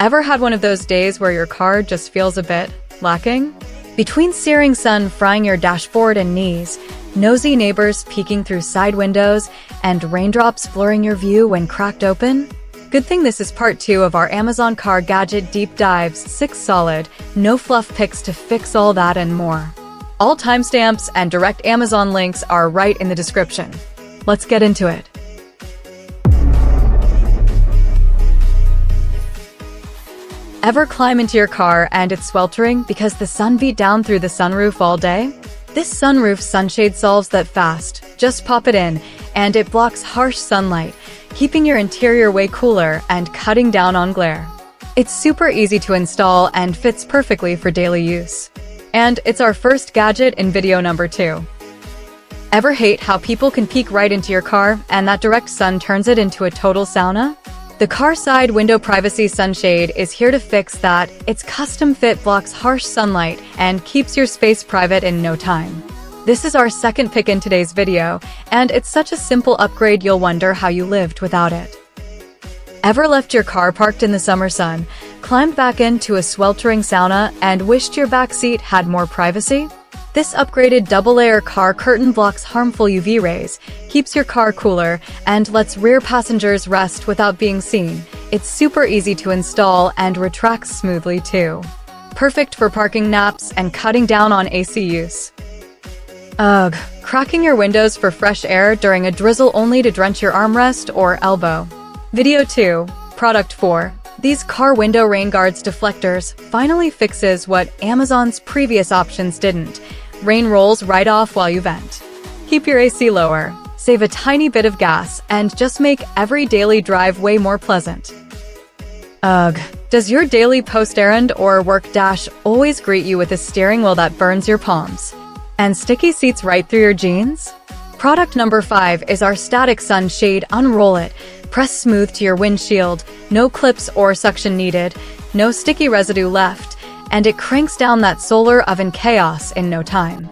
Ever had one of those days where your car just feels a bit lacking? Between searing sun frying your dashboard and knees, nosy neighbors peeking through side windows, and raindrops blurring your view when cracked open? Good thing this is part 2 of our Amazon Car Gadget Deep Dives, 6 solid, no fluff picks to fix all that and more. All timestamps and direct Amazon links are right in the description. Let's get into it. Ever climb into your car and it's sweltering because the sun beat down through the sunroof all day? This sunroof sunshade solves that fast. Just pop it in, and it blocks harsh sunlight, keeping your interior way cooler and cutting down on glare. It's super easy to install and fits perfectly for daily use. And it's our first gadget in video number 2. Ever hate how people can peek right into your car and that direct sun turns it into a total sauna? The car side window privacy sunshade is here to fix that. Its custom fit blocks harsh sunlight and keeps your space private in no time. This is our second pick in today's video, and it's such a simple upgrade you'll wonder how you lived without it. Ever left your car parked in the summer sun, climbed back into a sweltering sauna, and wished your back seat had more privacy? This upgraded double-layer car curtain blocks harmful UV rays, keeps your car cooler, and lets rear passengers rest without being seen. It's super easy to install and retracts smoothly too. Perfect for parking naps and cutting down on AC use. Ugh, cracking your windows for fresh air during a drizzle only to drench your armrest or elbow. Video 2, Product 4. These car window rain guards deflectors finally fixes what Amazon's previous options didn't. Rain rolls right off while you vent. Keep your AC lower, save a tiny bit of gas, and just make every daily drive way more pleasant. Ugh, does your daily post-errand or work dash always greet you with a steering wheel that burns your palms? And sticky seats right through your jeans? Product number 5 is our static sun shade. Unroll it, press smooth to your windshield, no clips or suction needed, no sticky residue left, and it cranks down that solar oven chaos in no time.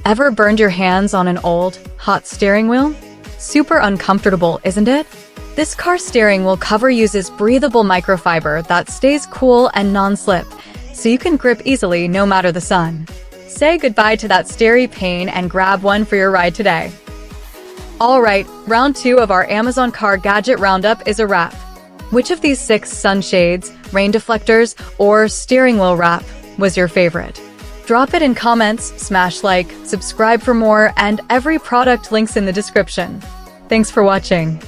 Ever burned your hands on an old, hot steering wheel? Super uncomfortable, isn't it? This car steering wheel cover uses breathable microfiber that stays cool and non-slip, so you can grip easily no matter the sun. Say goodbye to that steering pain and grab one for your ride today. Alright, round 2 of our Amazon Car Gadget Roundup is a wrap. Which of these 6 sunshades, rain deflectors, or steering wheel wrap was your favorite? Drop it in comments, smash like, subscribe for more, and every product links in the description. Thanks for watching.